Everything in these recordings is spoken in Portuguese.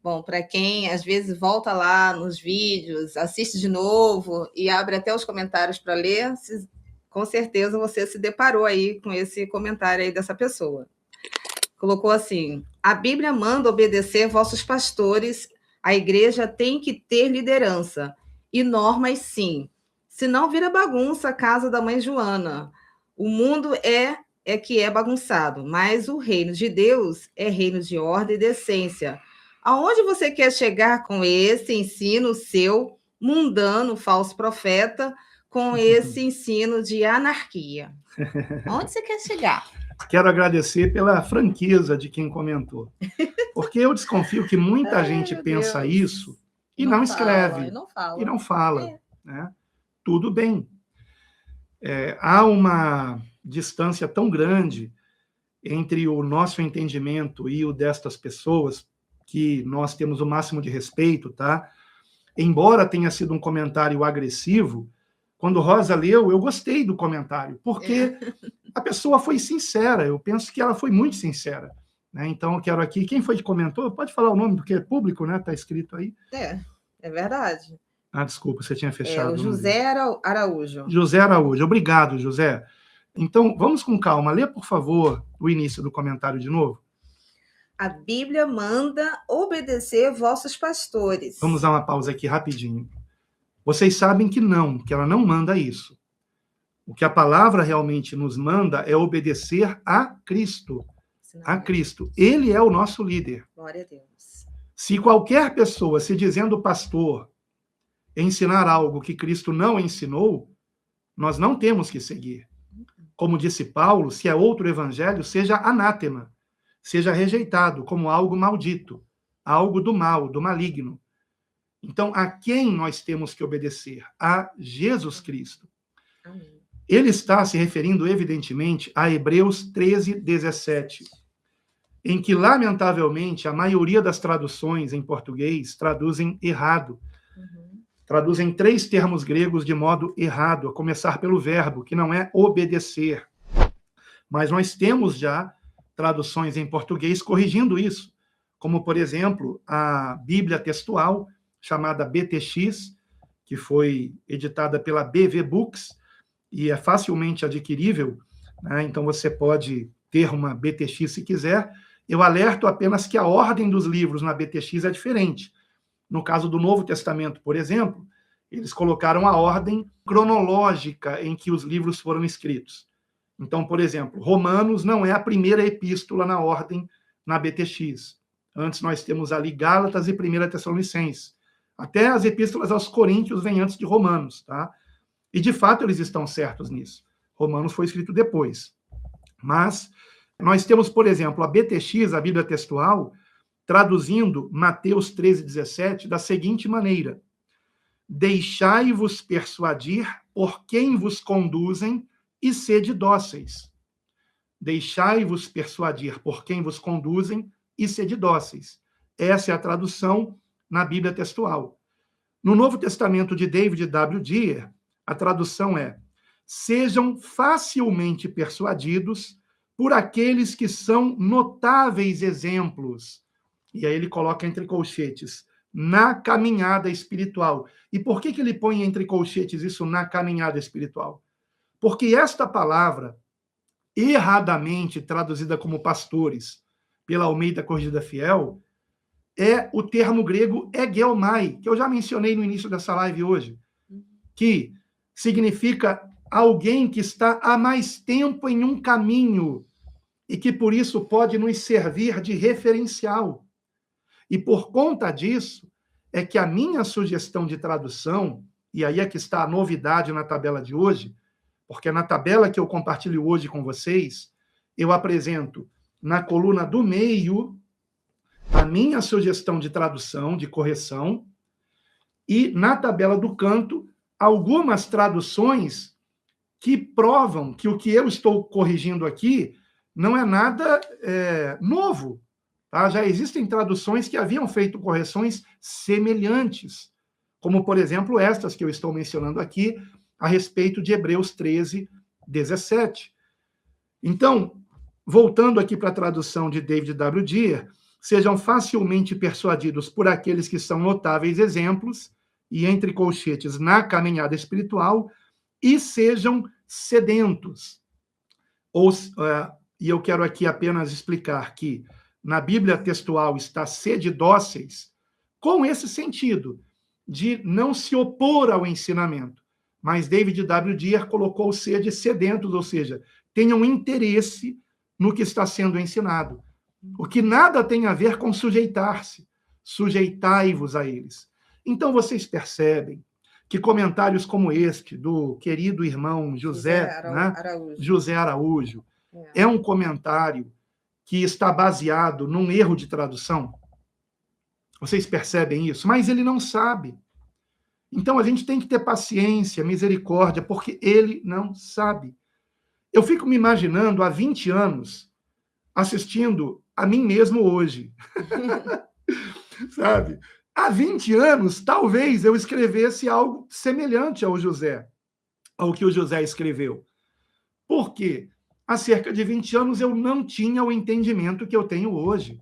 Bom, para quem às vezes volta lá nos vídeos, assiste de novo e abre até os comentários para ler, com certeza você se deparou aí com esse comentário aí dessa pessoa. Colocou assim: a Bíblia manda obedecer vossos pastores, a igreja tem que ter liderança e normas, sim. Senão vira bagunça a casa da mãe Joana. O mundo é que é bagunçado, mas o reino de Deus é reino de ordem e decência. Aonde você quer chegar com esse ensino seu, mundano, falso profeta, com esse ensino de anarquia? Aonde você quer chegar? Quero agradecer pela franqueza de quem comentou. Porque eu desconfio que muita gente pensa isso e não escreve. E não fala. Né? Tudo bem. Há uma distância tão grande entre o nosso entendimento e o destas pessoas, que nós temos o máximo de respeito, tá? Embora tenha sido um comentário agressivo, quando Rosa leu, eu gostei do comentário, porque a pessoa foi sincera, eu penso que ela foi muito sincera. Né? Então, eu quero aqui, quem foi que comentou? Pode falar o nome, porque é público, né? Está escrito aí. É verdade. Ah, desculpa, você tinha fechado. O José Araújo. José Araújo, obrigado, José. Então, vamos com calma. Lê, por favor, o início do comentário de novo. A Bíblia manda obedecer vossos pastores. Vamos dar uma pausa aqui rapidinho. Vocês sabem que ela não manda isso. O que a palavra realmente nos manda é obedecer a Cristo. A Cristo. Ele é o nosso líder. Glória a Deus. Se qualquer pessoa se dizendo pastor ensinar algo que Cristo não ensinou, nós não temos que seguir. Como disse Paulo, se é outro evangelho, seja anátema, seja rejeitado como algo maldito, algo do mal, do maligno. Então, a quem nós temos que obedecer? A Jesus Cristo. Amém. Ele está se referindo, evidentemente, a Hebreus 13, 17, em que, lamentavelmente, a maioria das traduções em português traduzem errado. Traduzem 3 termos gregos de modo errado, a começar pelo verbo, que não é obedecer. Mas nós temos já traduções em português corrigindo isso, como, por exemplo, a Bíblia Textual, chamada BTX, que foi editada pela BV Books, e é facilmente adquirível, né? Então você pode ter uma BTX se quiser. Eu alerto apenas que a ordem dos livros na BTX é diferente. No caso do Novo Testamento, por exemplo, eles colocaram a ordem cronológica em que os livros foram escritos. Então, por exemplo, Romanos não é a primeira epístola na ordem na BTX. Antes nós temos ali Gálatas e 1 Tessalonicenses. Até as epístolas aos Coríntios vêm antes de Romanos, tá? E, de fato, eles estão certos nisso. Romanos foi escrito depois. Mas nós temos, por exemplo, a BTX, a Bíblia Textual, traduzindo Mateus 13, 17, da seguinte maneira: deixai-vos persuadir por quem vos conduzem e sede dóceis. Deixai-vos persuadir por quem vos conduzem e sede dóceis. Essa é a tradução na Bíblia Textual. No Novo Testamento de David W. Deer, a tradução é: sejam facilmente persuadidos por aqueles que são notáveis exemplos. E aí ele coloca entre colchetes, na caminhada espiritual. E por que ele põe entre colchetes isso, na caminhada espiritual? Porque esta palavra, erradamente traduzida como pastores, pela Almeida Corrigida Fiel, é o termo grego egeomai, que eu já mencionei no início dessa live hoje, que significa alguém que está há mais tempo em um caminho e que, por isso, pode nos servir de referencial. E, por conta disso, é que a minha sugestão de tradução, e aí é que está a novidade na tabela de hoje, porque na tabela que eu compartilho hoje com vocês, eu apresento na coluna do meio a minha sugestão de tradução, de correção, e na tabela do canto, algumas traduções que provam que o que eu estou corrigindo aqui não é nada novo. Tá? Já existem traduções que haviam feito correções semelhantes, como, por exemplo, estas que eu estou mencionando aqui, a respeito de Hebreus 13, 17. Então, voltando aqui para a tradução de David W. Deer, sejam facilmente persuadidos por aqueles que são notáveis exemplos, e entre colchetes, na caminhada espiritual, e sejam sedentos. E eu quero aqui apenas explicar que na Bíblia textual está sede dóceis, com esse sentido, de não se opor ao ensinamento. Mas David W. Deer colocou sede sedentos, ou seja, tenham interesse no que está sendo ensinado. O que nada tem a ver com sujeitar-se. Sujeitai-vos a eles. Então, vocês percebem que comentários como este, do querido irmão José Araújo, é um comentário que está baseado num erro de tradução. Vocês percebem isso? Mas ele não sabe. Então, a gente tem que ter paciência, misericórdia, porque ele não sabe. Eu fico me imaginando há 20 anos assistindo a mim mesmo hoje. Sabe? Há 20 anos, talvez eu escrevesse algo semelhante ao que o José escreveu. Por quê? Há cerca de 20 anos eu não tinha o entendimento que eu tenho hoje.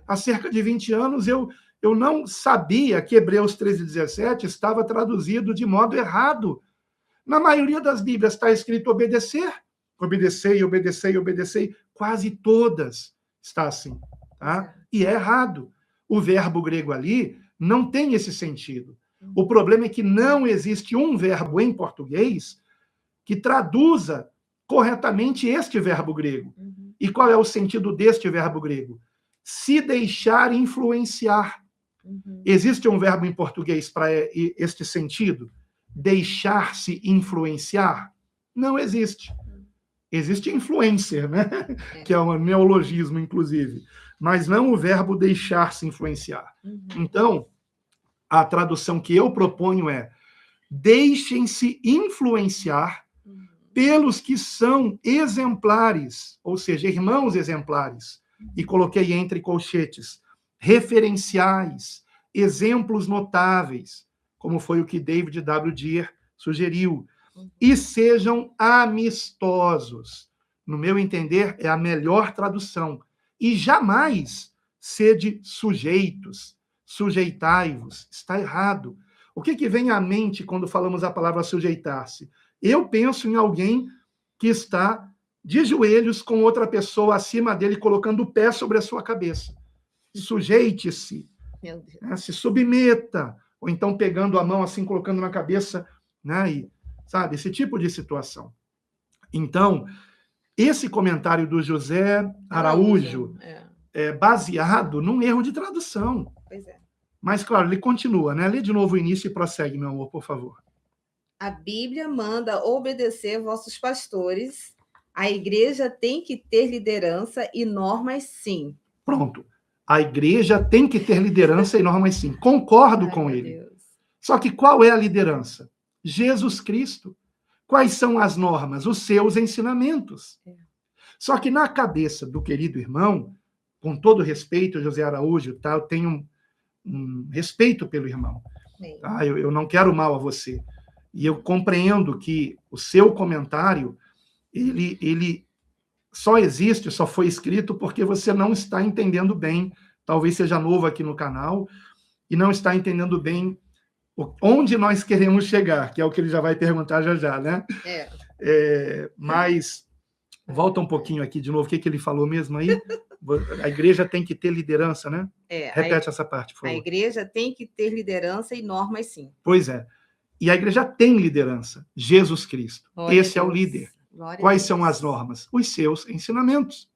Há cerca de 20 anos eu não sabia que Hebreus 13:17 estava traduzido de modo errado. Na maioria das Bíblias está escrito obedecer. Obedecei, obedecei, obedecei. Quase todas está assim. Tá? E é errado. O verbo grego ali não tem esse sentido. O problema é que não existe um verbo em português que traduza corretamente este verbo grego. E qual é o sentido deste verbo grego? Se deixar influenciar. Existe um verbo em português para este sentido? Deixar-se influenciar? Não existe. Existe influencer, né? Que é um neologismo, inclusive. Mas não o verbo deixar-se influenciar. Então, a tradução que eu proponho é: deixem-se influenciar pelos que são exemplares, ou seja, irmãos exemplares. E coloquei entre colchetes, referenciais, exemplos notáveis, como foi o que David W. Deer sugeriu. E sejam amistosos. No meu entender, é a melhor tradução. E jamais sede sujeitos, sujeitai-vos. Está errado. O que vem à mente quando falamos a palavra sujeitar-se? Eu penso em alguém que está de joelhos com outra pessoa acima dele, colocando o pé sobre a sua cabeça. Sujeite-se, né? Se submeta, ou então pegando a mão assim, colocando na cabeça, né? E, sabe, esse tipo de situação. Então, esse comentário do José Araújo é baseado num erro de tradução. Pois é. Mas, claro, ele continua, né? Lê de novo o início e prossegue, meu amor, por favor. A Bíblia manda obedecer vossos pastores. A igreja tem que ter liderança e normas, sim. Pronto. A igreja tem que ter liderança e normas, sim. Concordo com ele. Deus. Só que qual é a liderança? Jesus Cristo. Quais são as normas? Os seus ensinamentos. Só que na cabeça do querido irmão, com todo respeito, José Araújo, tá? Eu tenho um respeito pelo irmão. Tá? Eu não quero mal a você. E eu compreendo que o seu comentário, ele só existe, só foi escrito porque você não está entendendo bem, talvez seja novo aqui no canal, e não está entendendo bem onde nós queremos chegar, que é o que ele já vai perguntar já, né? Mas, volta um pouquinho aqui de novo, o que ele falou mesmo aí? A igreja tem que ter liderança, né? Repete essa parte, por favor. A igreja tem que ter liderança e normas, sim. Pois é. E a igreja tem liderança, Jesus Cristo. Glória Esse é o líder. Glória Quais são as normas? Os seus ensinamentos.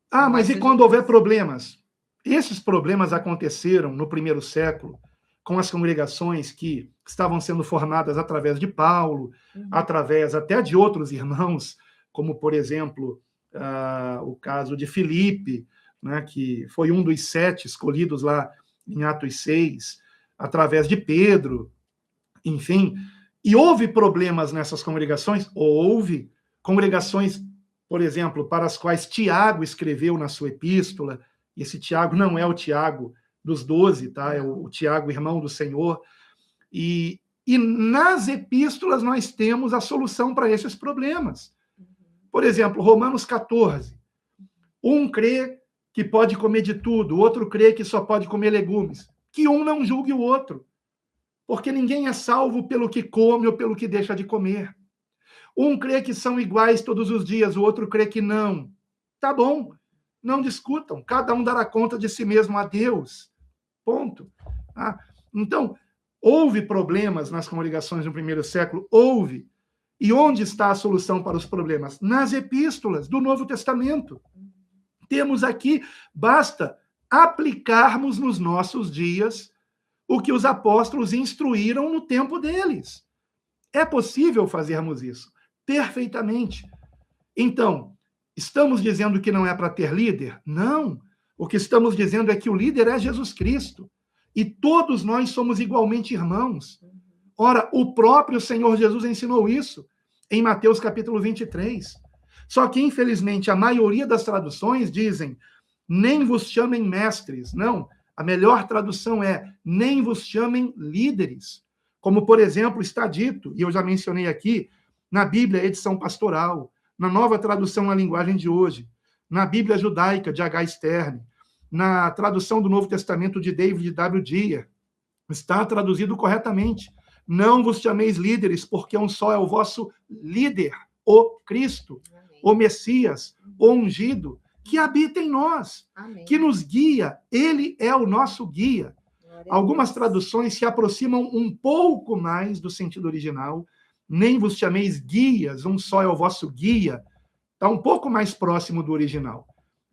Ah, mas e quando houver problemas? Esses problemas aconteceram no primeiro século, com as congregações que estavam sendo formadas através de Paulo, através até de outros irmãos, como, por exemplo, o caso de Filipe, né, que foi um dos 7 escolhidos lá em Atos 6, através de Pedro, enfim. E houve problemas nessas congregações? Houve. Congregações, por exemplo, para as quais Tiago escreveu na sua epístola. Esse Tiago não é o Tiago dos 12, tá? É o Tiago, irmão do Senhor. E nas epístolas nós temos a solução para esses problemas. Por exemplo, Romanos 14. Um crê que pode comer de tudo, o outro crê que só pode comer legumes. Que um não julgue o outro, porque ninguém é salvo pelo que come ou pelo que deixa de comer. Um crê que são iguais todos os dias, o outro crê que não. Tá bom, não discutam, cada um dará conta de si mesmo a Deus. Ponto. Tá? Então, houve problemas nas congregações no primeiro século? Houve. E onde está a solução para os problemas? Nas epístolas do Novo Testamento. Temos aqui, basta aplicarmos nos nossos dias o que os apóstolos instruíram no tempo deles. É possível fazermos isso perfeitamente. Então, estamos dizendo que não é para ter líder? Não. O que estamos dizendo é que o líder é Jesus Cristo. E todos nós somos igualmente irmãos. Ora, o próprio Senhor Jesus ensinou isso em Mateus capítulo 23. Só que, infelizmente, a maioria das traduções dizem nem vos chamem mestres. Não, a melhor tradução é nem vos chamem líderes. Como, por exemplo, está dito, e eu já mencionei aqui, na Bíblia, edição pastoral, na nova tradução na linguagem de hoje, na Bíblia judaica de H. Stern, na tradução do Novo Testamento de David W. Deer, está traduzido corretamente. Não vos chameis líderes, porque um só é o vosso líder, o Cristo, o Messias, o ungido, que habita em nós, que nos guia. Ele é o nosso guia. Algumas traduções se aproximam um pouco mais do sentido original. Nem vos chameis guias, um só é o vosso guia. Está um pouco mais próximo do original.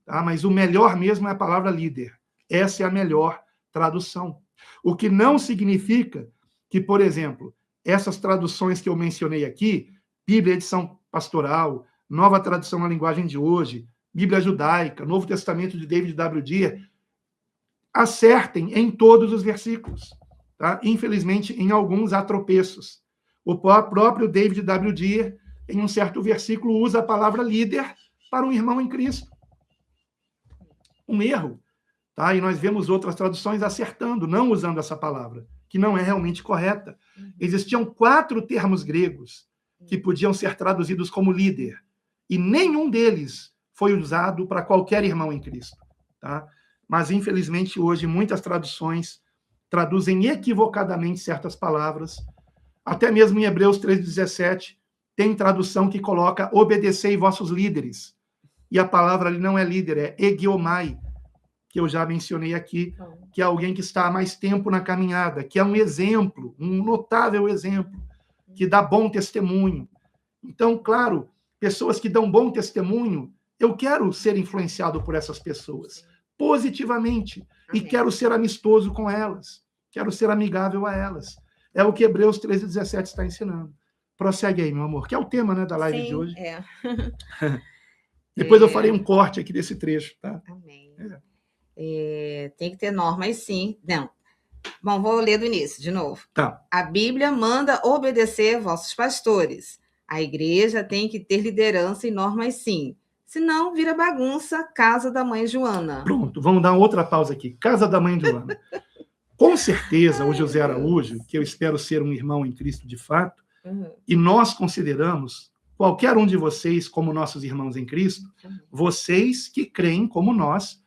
Tá? Mas o melhor mesmo é a palavra líder. Essa é a melhor tradução. O que não significa que, por exemplo, essas traduções que eu mencionei aqui, Bíblia edição pastoral, nova tradução na linguagem de hoje, Bíblia judaica, Novo Testamento de David W. Deer, acertem em todos os versículos. Tá? Infelizmente, em alguns há tropeços. O próprio David W. Deer, em um certo versículo, usa a palavra líder para um irmão em Cristo. Um erro. Tá? E nós vemos outras traduções acertando, não usando essa palavra, que não é realmente correta. Existiam 4 termos gregos que podiam ser traduzidos como líder, e nenhum deles foi usado para qualquer irmão em Cristo. Tá? Mas, infelizmente, hoje, muitas traduções traduzem equivocadamente certas palavras. Até mesmo em Hebreus 3,17, tem tradução que coloca obedecei vossos líderes. E a palavra ali não é líder, é egiomai, que eu já mencionei aqui, que é alguém que está há mais tempo na caminhada, que é um exemplo, um notável exemplo, que dá bom testemunho. Então, claro, pessoas que dão bom testemunho, eu quero ser influenciado por essas pessoas, positivamente, e quero ser amistoso com elas, quero ser amigável a elas. É o que Hebreus 13,17 está ensinando. Prossegue aí, meu amor, que é o tema, né, da live de hoje. É. Depois eu farei um corte aqui desse trecho, tá? Amém. Tem que ter normas, sim. Não. Bom, vou ler do início, de novo. Tá. A Bíblia manda obedecer vossos pastores. A igreja tem que ter liderança e normas, sim. Senão, vira bagunça, casa da mãe Joana. Pronto, vamos dar outra pausa aqui. Casa da mãe Joana. Com certeza, o José Araújo, que eu espero ser um irmão em Cristo de fato, e nós consideramos qualquer um de vocês como nossos irmãos em Cristo, vocês que creem como nós,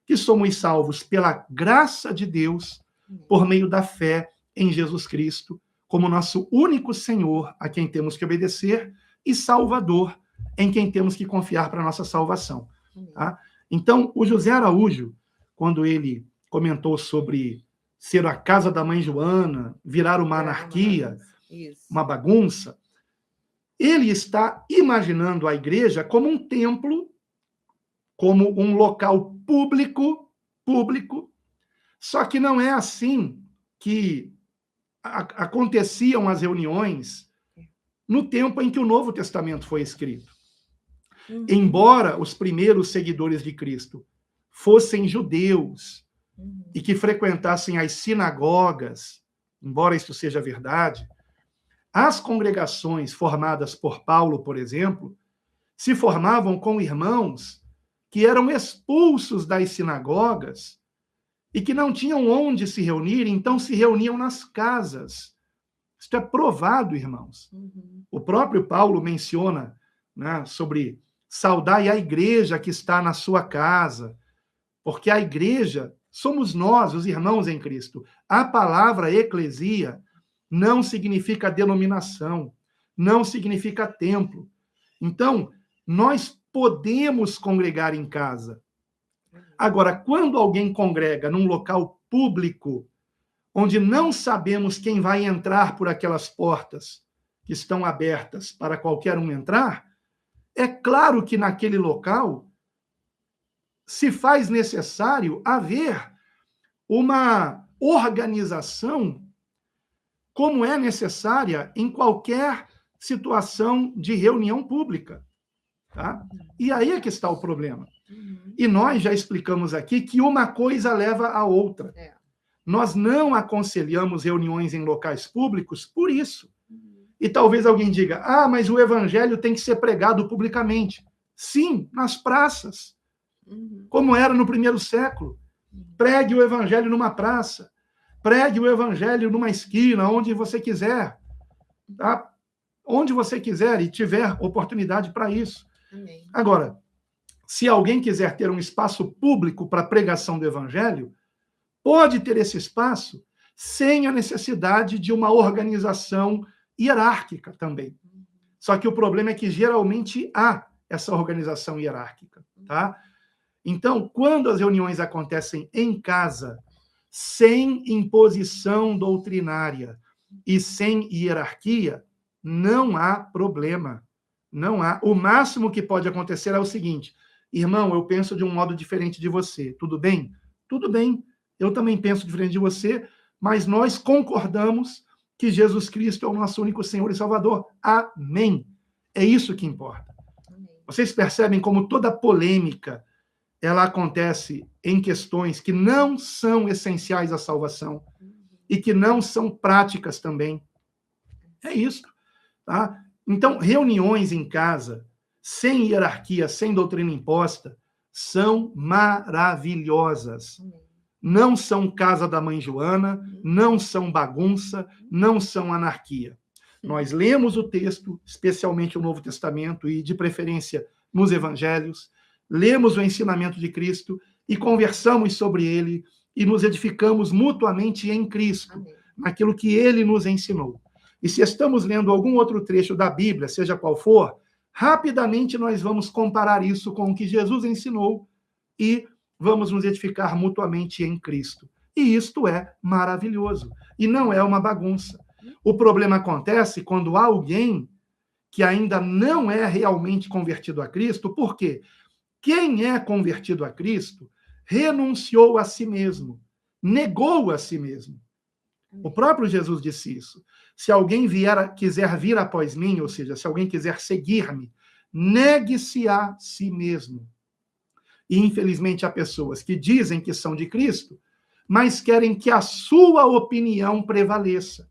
que somos salvos pela graça de Deus, por meio da fé em Jesus Cristo, como nosso único Senhor, a quem temos que obedecer, e Salvador, em quem temos que confiar para a nossa salvação. Tá? Então, o José Araújo, quando ele comentou sobre ser a casa da mãe Joana, virar uma anarquia, uma bagunça, ele está imaginando a igreja como um templo, como um local público, só que não é assim que aconteciam as reuniões no tempo em que o Novo Testamento foi escrito. Embora os primeiros seguidores de Cristo fossem judeus e que frequentassem as sinagogas, embora isso seja verdade, as congregações formadas por Paulo, por exemplo, se formavam com irmãos que eram expulsos das sinagogas e que não tinham onde se reunir, então se reuniam nas casas. Isso é provado, irmãos. O próprio Paulo menciona, né, sobre saudai a igreja que está na sua casa, porque a igreja somos nós, os irmãos em Cristo. A palavra eclesia não significa denominação, não significa templo. Então, nós podemos congregar em casa. Agora, quando alguém congrega num local público, onde não sabemos quem vai entrar por aquelas portas que estão abertas para qualquer um entrar, é claro que naquele local se faz necessário haver uma organização como é necessária em qualquer situação de reunião pública. Tá? E aí é que está o problema. E nós já explicamos aqui que uma coisa leva a outra. Nós não aconselhamos reuniões em locais públicos por isso. E talvez alguém diga, mas o evangelho tem que ser pregado publicamente. Sim, nas praças, como era no primeiro século. Pregue o evangelho numa praça, pregue o evangelho numa esquina, onde você quiser, tá? Onde você quiser e tiver oportunidade para isso. Amém. Agora, se alguém quiser ter um espaço público para pregação do evangelho, pode ter esse espaço sem a necessidade de uma organização hierárquica também. Só que o problema é que geralmente há essa organização hierárquica, tá? Então, quando as reuniões acontecem em casa, sem imposição doutrinária e sem hierarquia, não há problema. Não há. O máximo que pode acontecer é o seguinte: irmão, eu penso de um modo diferente de você. Tudo bem? Tudo bem. Eu também penso diferente de você, mas nós concordamos que Jesus Cristo é o nosso único Senhor e Salvador. Amém. É isso que importa. Vocês percebem como toda polêmica ela acontece em questões que não são essenciais à salvação e que não são práticas também. É isso. Tá? Então, reuniões em casa, sem hierarquia, sem doutrina imposta, são maravilhosas. Não são casa da mãe Joana, não são bagunça, não são anarquia. Nós lemos o texto, especialmente o Novo Testamento, e de preferência nos Evangelhos, lemos o ensinamento de Cristo e conversamos sobre ele e nos edificamos mutuamente em Cristo, naquilo que ele nos ensinou. E se estamos lendo algum outro trecho da Bíblia, seja qual for, rapidamente nós vamos comparar isso com o que Jesus ensinou e vamos nos edificar mutuamente em Cristo. E isto é maravilhoso. E não é uma bagunça. O problema acontece quando há alguém que ainda não é realmente convertido a Cristo. Por quê? Quem é convertido a Cristo renunciou a si mesmo, negou a si mesmo. O próprio Jesus disse isso. Se alguém quiser vir após mim, ou seja, se alguém quiser seguir-me, negue-se a si mesmo. E, infelizmente, há pessoas que dizem que são de Cristo, mas querem que a sua opinião prevaleça,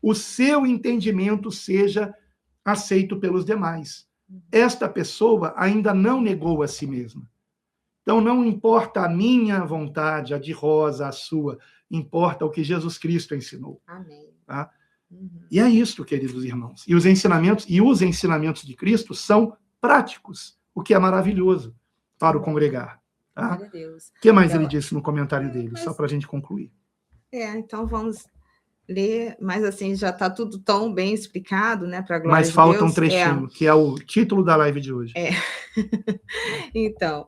o seu entendimento seja aceito pelos demais. Esta pessoa ainda não negou a si mesma. Então, não importa a minha vontade, a de Rosa, a sua, importa o que Jesus Cristo ensinou. Amém. Tá? E é isso, queridos irmãos. E os ensinamentos de Cristo são práticos, o que é maravilhoso para o congregar. Tá? Glória a Deus. O que mais ele disse no comentário dele? Só para a gente concluir. Então vamos ler, mas assim, já está tudo tão bem explicado, né, para a glória Mas de falta Deus. Um trechinho, que é o título da live de hoje. Então,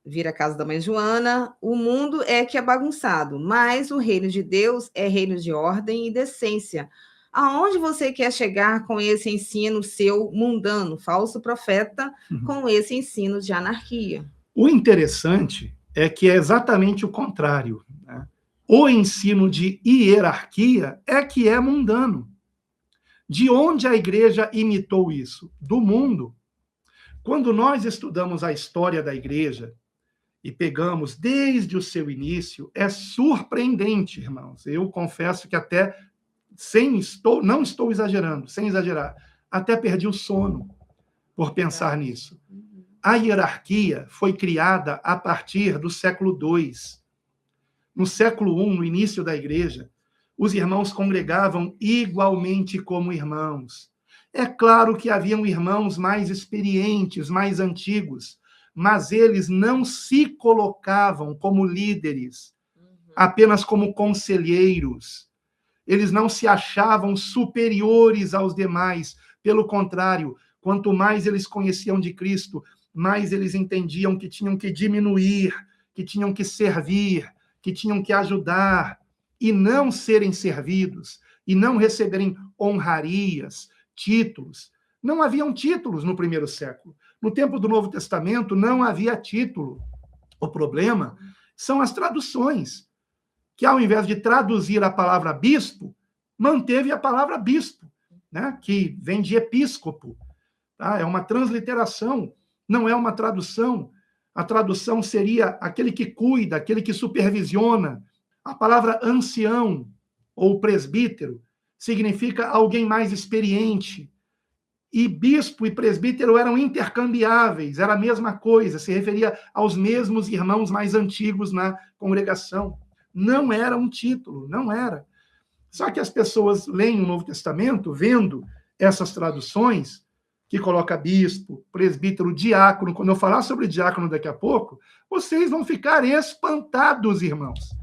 vira a casa da mãe Joana, o mundo é que é bagunçado, mas o reino de Deus é reino de ordem e decência. Aonde você quer chegar com esse ensino seu mundano, falso profeta, com esse ensino de anarquia? O interessante é que é exatamente o contrário, né? O ensino de hierarquia é que é mundano. De onde a igreja imitou isso? Do mundo. Quando nós estudamos a história da igreja e pegamos desde o seu início, é surpreendente, irmãos. Eu confesso que até, não estou exagerando, sem exagerar, até perdi o sono por pensar nisso. A hierarquia foi criada a partir do século II. No século I, no início da igreja, os irmãos congregavam igualmente como irmãos. É claro que haviam irmãos mais experientes, mais antigos, mas eles não se colocavam como líderes, apenas como conselheiros. Eles não se achavam superiores aos demais. Pelo contrário, quanto mais eles conheciam de Cristo, mais eles entendiam que tinham que diminuir, que tinham que servir, que tinham que ajudar, e não serem servidos, e não receberem honrarias, títulos. Não haviam títulos no primeiro século. No tempo do Novo Testamento, não havia título. O problema são as traduções, que ao invés de traduzir a palavra bispo, manteve a palavra bispo, né? Que vem de episcopo. Tá? É uma transliteração, não é uma tradução. A tradução seria aquele que cuida, aquele que supervisiona. A palavra ancião ou presbítero significa alguém mais experiente. E bispo e presbítero eram intercambiáveis, era a mesma coisa, se referia aos mesmos irmãos mais antigos na congregação. Não era um título, não era. Só que as pessoas leem o Novo Testamento, vendo essas traduções, que coloca bispo, presbítero, diácono. Quando eu falar sobre diácono daqui a pouco, vocês vão ficar espantados, irmãos,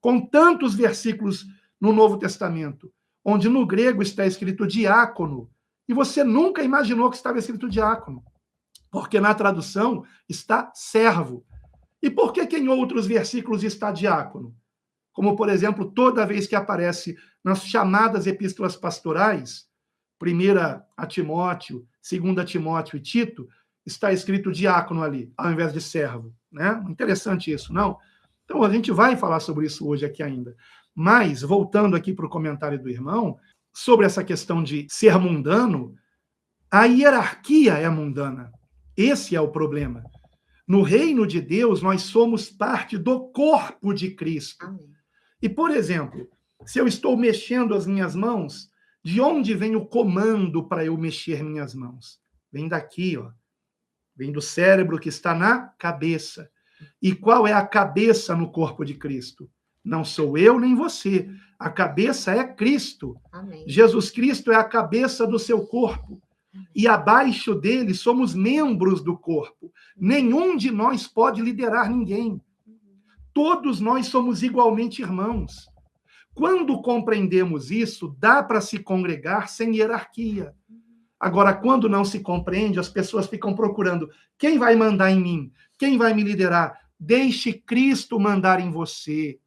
com tantos versículos no Novo Testamento, onde no grego está escrito diácono, e você nunca imaginou que estava escrito diácono, porque na tradução está servo. E por que em outros versículos está diácono? Como, por exemplo, toda vez que aparece nas chamadas epístolas pastorais, 1 a Timóteo, 2 a Timóteo e Tito, está escrito diácono ali, ao invés de servo. Né? Interessante isso, não? Então, a gente vai falar sobre isso hoje aqui ainda. Mas, voltando aqui para o comentário do irmão, sobre essa questão de ser mundano, a hierarquia é mundana. Esse é o problema. No reino de Deus, nós somos parte do corpo de Cristo. Amém. E, por exemplo, se eu estou mexendo as minhas mãos, de onde vem o comando para eu mexer minhas mãos? Vem daqui, ó. Vem do cérebro que está na cabeça. E qual é a cabeça no corpo de Cristo? Não sou eu nem você. A cabeça é Cristo. Amém. Jesus Cristo é a cabeça do seu corpo. E abaixo dele somos membros do corpo. Nenhum de nós pode liderar ninguém. Todos nós somos igualmente irmãos. Quando compreendemos isso, dá para se congregar sem hierarquia. Agora, quando não se compreende, as pessoas ficam procurando quem vai mandar em mim, quem vai me liderar. Deixe Cristo mandar em você,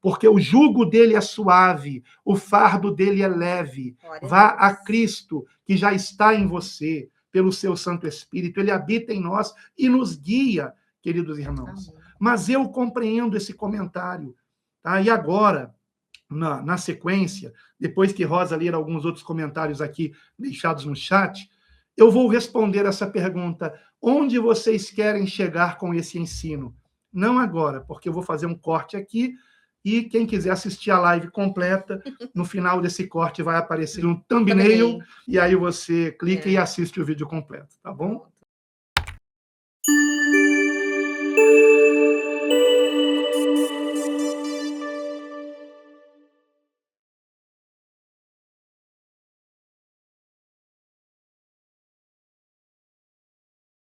porque o jugo dele é suave, o fardo dele é leve. Vá a Cristo, que já está em você, pelo seu Santo Espírito. Ele habita em nós e nos guia, queridos irmãos. Amém. Mas eu compreendo esse comentário. Tá? E agora, na sequência, depois que Rosa ler alguns outros comentários aqui deixados no chat, eu vou responder essa pergunta: onde vocês querem chegar com esse ensino? Não agora, porque eu vou fazer um corte aqui, e quem quiser assistir a live completa, no final desse corte vai aparecer um thumbnail, e aí você clica e assiste o vídeo completo, tá bom?